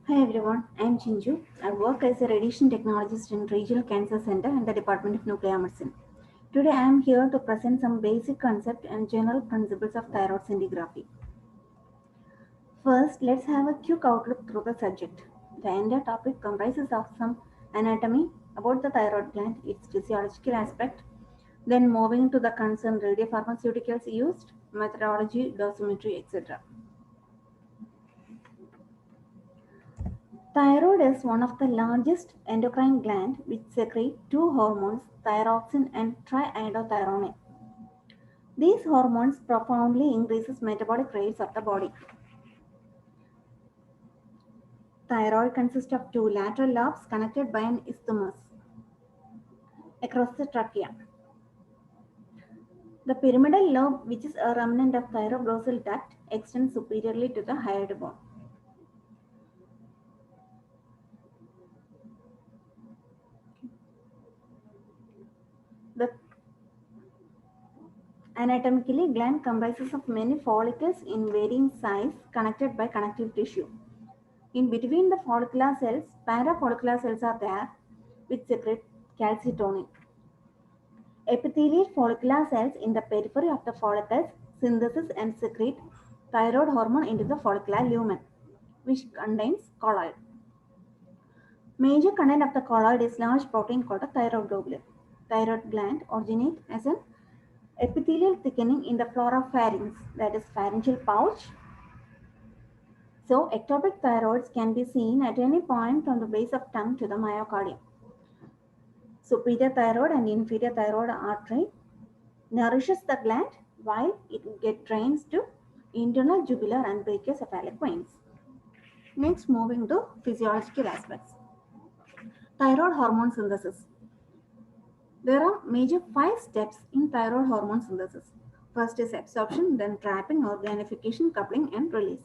Hi everyone, I am Chinju. I work as a radiation technologist in Regional Cancer Center in the Department of Nuclear Medicine. Today I am here to present some basic concepts and general principles of thyroid scintigraphy. First, let's have a quick outlook through the subject. The entire topic comprises of some anatomy about the thyroid gland, its physiological aspect, then moving to the concerned radiopharmaceuticals used, methodology, dosimetry, etc. Thyroid is one of the largest endocrine glands which secrete two hormones, thyroxine and triiodothyronine. These hormones profoundly increases metabolic rates of the body. Thyroid consists of two lateral lobes connected by an isthmus across the trachea. The pyramidal lobe, which is a remnant of thyroglossal duct, extends superiorly to the hyoid bone. The anatomically gland comprises of many follicles in varying size connected by connective tissue. In between the follicular cells, parafollicular cells are there which secrete calcitonin. Epithelial follicular cells in the periphery of the follicles synthesis and secrete thyroid hormone into the follicular lumen, which contains colloid. Major content of the colloid is large protein called the thyroid globulin. Thyroid gland originates as an epithelial thickening in the flora pharynx, that is pharyngeal pouch. So ectopic thyroids can be seen at any point from the base of tongue to the myocardium. Superior thyroid and inferior thyroid artery nourishes the gland while it gets drains to internal jugular and brachiocephalic veins. Next, moving to physiological aspects. Thyroid hormone synthesis. There are major 5 steps in thyroid hormone synthesis. First is absorption, then trapping, organification, coupling, and release.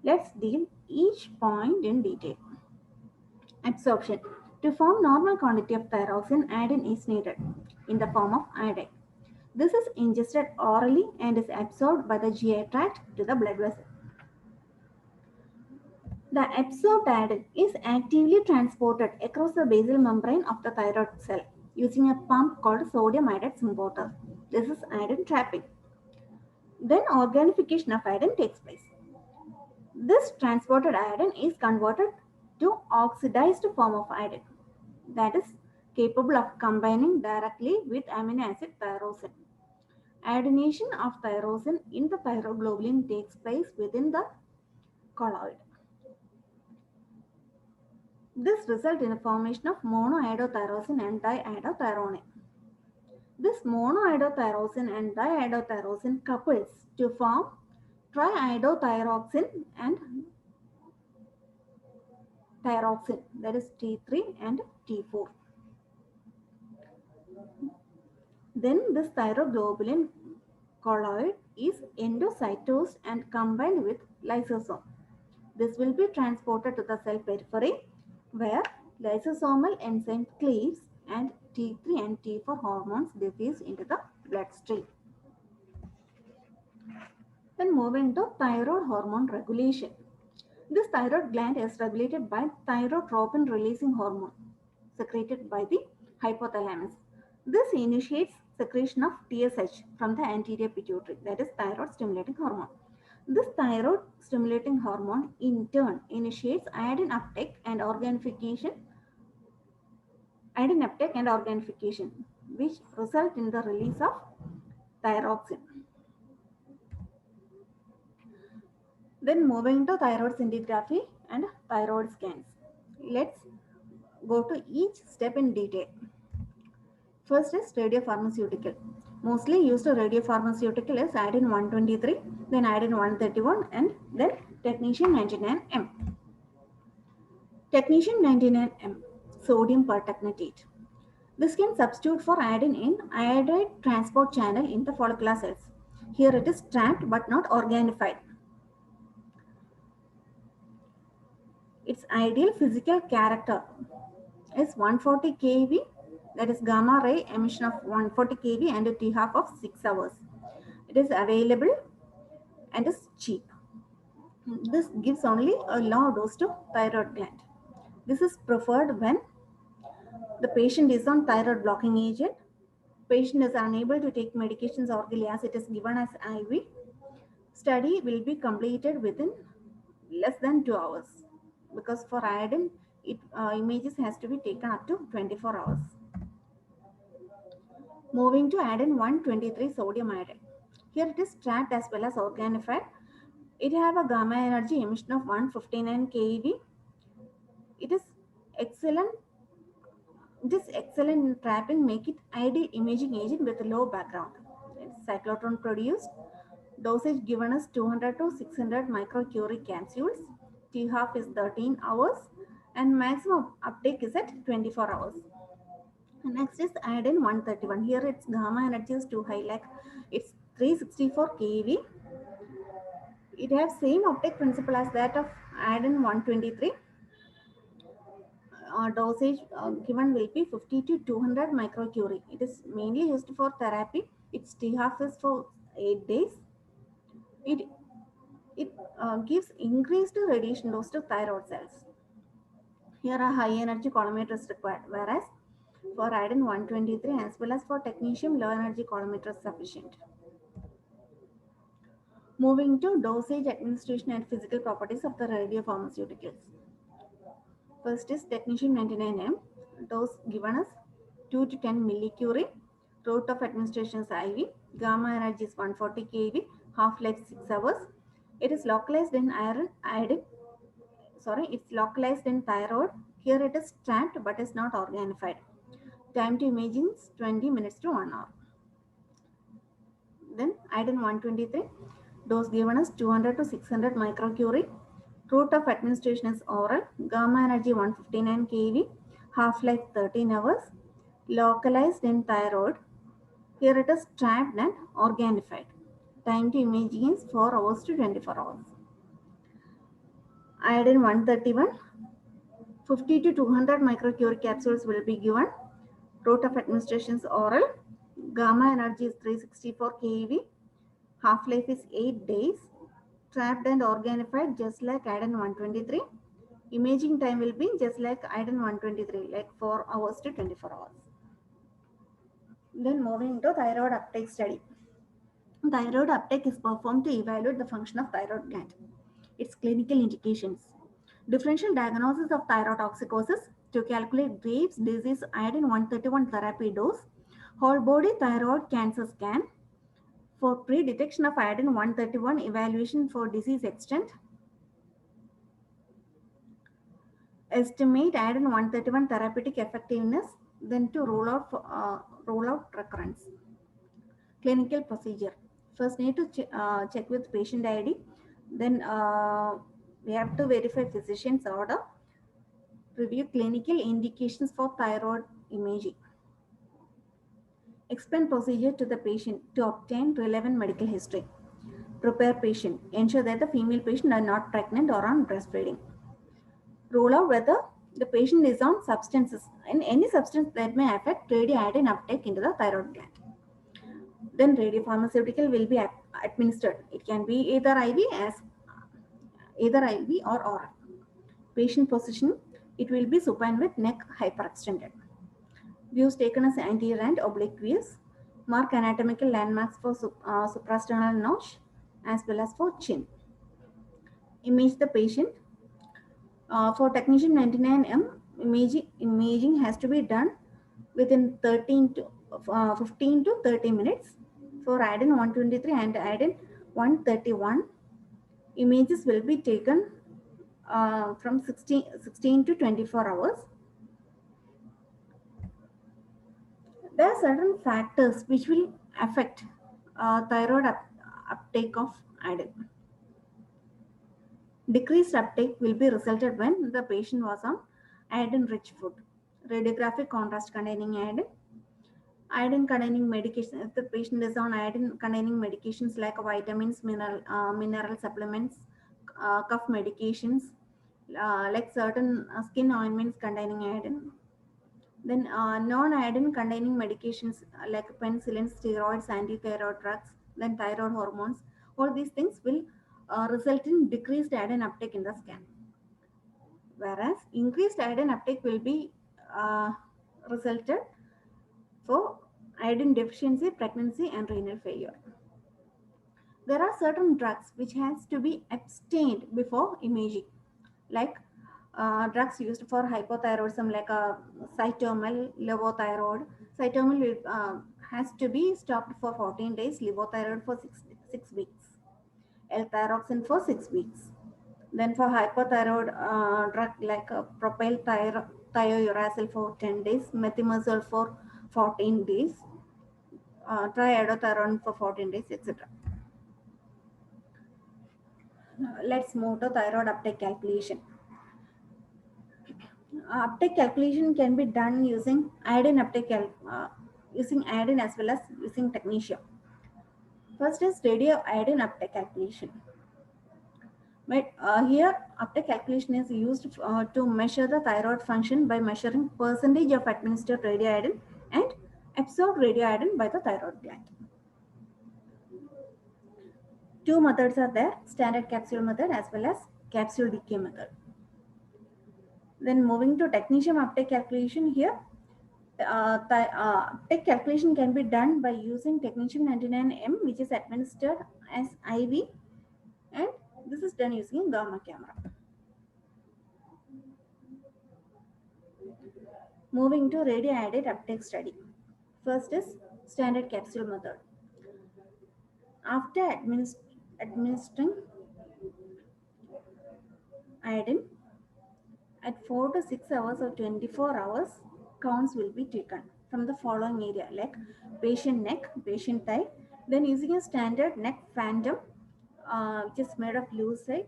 Let's deal each point in detail. Absorption. To form normal quantity of thyroxine, iodine is needed in the form of iodine. This is ingested orally and is absorbed by the GI tract to the blood vessel. The absorbed iodine is actively transported across the basal membrane of the thyroid cell using a pump called sodium iodide symporter. This is iodine trapping. Then organification of iodine takes place. This transported iodine is converted to oxidized form of iodine that is capable of combining directly with amino acid tyrosine. Iodination of tyrosine in the thyroglobulin takes place within the colloid. This results in a formation of monoiodotyrosine and diiodothyronine. This monoiodotyrosine and diiodotyrosine couples to form triiodothyroxine and thyroxine, that is T3 and T4. Then this thyroglobulin colloid is endocytosed and combined with lysosome. This will be transported to the cell periphery where lysosomal enzyme cleaves and T3 and T4 hormones diffuse into the bloodstream. Then moving to thyroid hormone regulation. This thyroid gland is regulated by thyrotropin releasing hormone secreted by the hypothalamus. This initiates secretion of TSH from the anterior pituitary, that is thyroid stimulating hormone. This thyroid stimulating hormone in turn initiates iodine uptake and organification, which result in the release of thyroxine. Then moving to thyroid scintigraphy and thyroid scans. Let's go to each step in detail. First is radiopharmaceutical. Mostly used radiopharmaceutical is iodine 123, then iodine 131, and then technetium 99M. Technetium 99M, sodium pertechnetate. This can substitute for iodine in iodide transport channel in the follicular cells. Here it is trapped but not organified. Its ideal physical character is 140 keV, that is gamma ray emission of 140 keV and a T half of 6 hours. It is available and is cheap. This gives only a low dose to thyroid gland. This is preferred when the patient is on thyroid blocking agent, patient is unable to take medications orally as it is given as IV. Study will be completed within less than 2 hours, because for iodine, images has to be taken up to 24 hours. Moving to iodine 123 sodium iodide. Here it is trapped as well as organified. It have a gamma energy emission of 159 keV. It is excellent. This excellent trapping make it ideal imaging agent with a low background. It's cyclotron produced. Dosage given is 200 to 600 microcurie capsules. T half is 13 hours and maximum uptake is at 24 hours. Next is iodine 131. Here its gamma energy is too high, like it's 364 keV. It has same uptake principle as that of iodine 123. Dosage given will be 50 to 200 microcurie. It is mainly used for therapy. Its T half is for 8 days. It gives increased radiation dose to thyroid cells. Here a high energy colorimeter is required, whereas for iodine 123 as well as for technetium, low energy colorimeter is sufficient. Moving to dosage, administration and physical properties of the radiopharmaceuticals. First is technetium 99M. Dose given as 2 to 10 millicurie. Route of administration is IV. Gamma energy is 140 keV. Half-life 6 hours. It is localized in it's localized in thyroid. Here it is trapped but is not organified. Time to imaging is 20 minutes to 1 hour. Then iodine 123. Dose given as 200 to 600 microcurie. Route of administration is oral. Gamma energy 159 keV. Half-life 13 hours. Localized in thyroid. Here it is trapped and organified. Time to imaging is 4 hours to 24 hours. Iodine 131. 50 to 200 microcurie capsules will be given. Route of administration is oral. Gamma energy is 364 keV. Half-life is 8 days. Trapped and organified just like iodine 123. Imaging time will be just like iodine 123, like 4 hours to 24 hours. Then moving to thyroid uptake study. Thyroid uptake is performed to evaluate the function of thyroid gland, its clinical indications, differential diagnosis of thyrotoxicosis to calculate Graves' disease iodine 131 therapy dose, whole body thyroid cancer scan for pre-detection of iodine 131, evaluation for disease extent, estimate iodine 131 therapeutic effectiveness, then to roll out recurrence. Clinical procedure. First need to check with patient ID. Then we have to verify physician's order. Review clinical indications for thyroid imaging. Explain procedure to the patient to obtain relevant medical history. Prepare patient. Ensure that the female patient are not pregnant or on breastfeeding. Rule out whether the patient is on substances and any substance that may affect radioiodine uptake into the thyroid gland. Then radiopharmaceutical will be administered. It can be either IV or oral. Patient position, it will be supine with neck hyperextended. Views taken as anterior and oblique views. Mark anatomical landmarks for suprasternal notch as well as for chin. Image the patient. For technetium 99M, imaging has to be done within 15 to 30 minutes. For iodine 123 and iodine 131, images will be taken from 16 to 24 hours. There are certain factors which will affect thyroid uptake of iodine. Decreased uptake will be resulted when the patient was on iodine-rich food, radiographic contrast containing iodine, iodine-containing medication. If the patient is on iodine-containing medications like vitamins, mineral supplements, cough medications, like certain skin ointments containing iodine. Then non-iodine containing medications like penicillin, steroids, anti-thyroid drugs, then thyroid hormones. All these things will result in decreased iodine uptake in the scan. Whereas increased iodine uptake will be resulted for iodine deficiency, pregnancy, and renal failure. There are certain drugs which has to be abstained before imaging, like drugs used for hypothyroidism, like cytomel, levothyroid. Cytomel has to be stopped for 14 days, levothyroid for 6 weeks, L-thyroxine for 6 weeks. Then for hypothyroid drug like propyl thiouracil for 10 days, methimazole for 14 days, triiodothyronine for 14 days, etc. Let's move to thyroid uptake calculation. Uptake calculation can be done using iodine uptake, using iodine as well as using technetium. First is radio iodine uptake calculation. But here uptake calculation is used to measure the thyroid function by measuring percentage of administered radioiodine and absorbed radioiodine by the thyroid gland. Two methods are there, standard capsule method as well as capsule decay method. Then moving to technetium uptake calculation, here uptake calculation can be done by using technetium 99M, which is administered as IV, and this is done using gamma camera. Moving to radioiodide uptake study. First is standard capsule method. After administering iodine, at 4 to 6 hours or 24 hours, counts will be taken from the following area, like patient neck, patient thigh. Then using a standard neck phantom, which is made of lucite,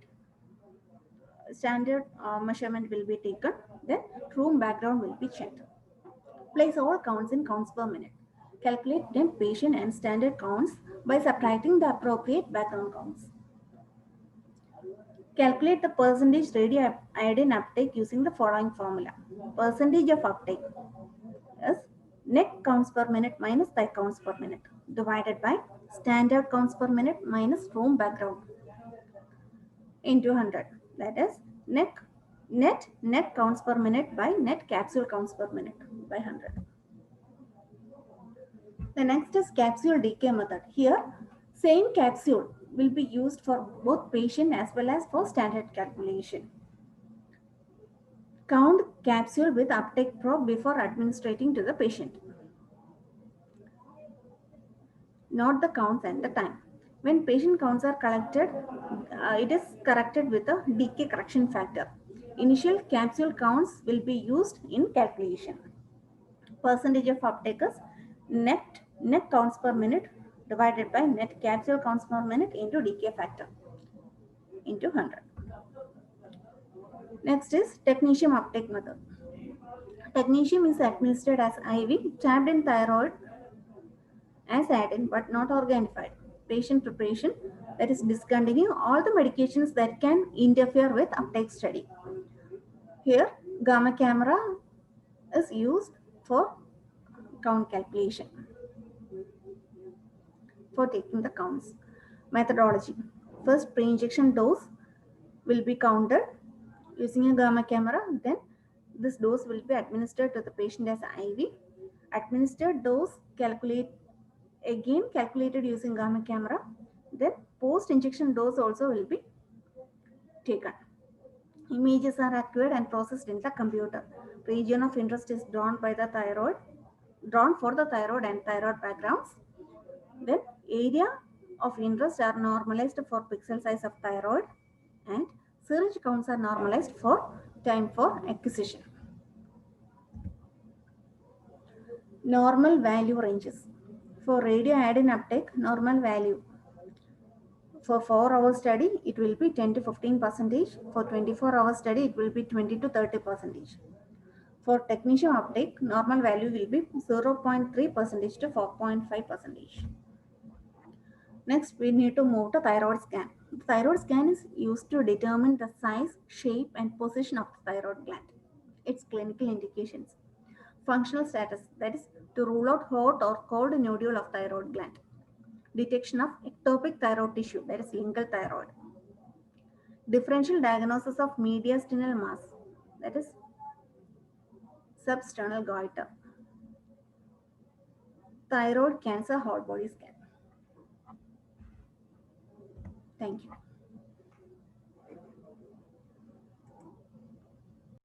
standard measurement will be taken. Then room background will be checked. Place all counts in counts per minute. Calculate then patient and standard counts by subtracting the appropriate background counts. Calculate the percentage radioiodine uptake using the following formula. Percentage of uptake is neck counts per minute minus thigh counts per minute divided by standard counts per minute minus room background into 100. That is net counts per minute by net capsule counts per minute by 100. The next is capsule decay method. Here, same capsule will be used for both patient as well as for standard calculation. Count capsule with uptake probe before administering to the patient. Note the counts and the time. When patient counts are collected, it is corrected with a decay correction factor. Initial capsule counts will be used in calculation. Percentage of uptake is net counts per minute divided by net capsule counts per minute into decay factor into 100. Next is technetium uptake method. Technetium is administered as IV, tapped in thyroid as add-in but not organified. Patient preparation, that is discontinue all the medications that can interfere with uptake study. Here, gamma camera is used for count calculation, for taking the counts. Methodology. First, pre-injection dose will be counted using a gamma camera. Then this dose will be administered to the patient as IV. Administered dose calculated using gamma camera. Then post-injection dose also will be taken. Images are acquired and processed in the computer. Region of interest is drawn for the thyroid and thyroid backgrounds. Then area of interest are normalized for pixel size of thyroid, and syringe counts are normalized for time for acquisition. Normal value ranges. For radioiodine uptake, normal value. For 4-hour study, it will be 10 to 15%. For 24-hour study, it will be 20 to 30%. For technetium uptake, normal value will be 0.3% to 4.5%. Next, we need to move to thyroid scan. The thyroid scan is used to determine the size, shape, and position of the thyroid gland. Its clinical indications. Functional status, that is to rule out hot or cold nodule of thyroid gland. Detection of ectopic thyroid tissue, that is lingual thyroid. Differential diagnosis of mediastinal mass, that is substernal goiter. Thyroid cancer hot body scan. Thank you.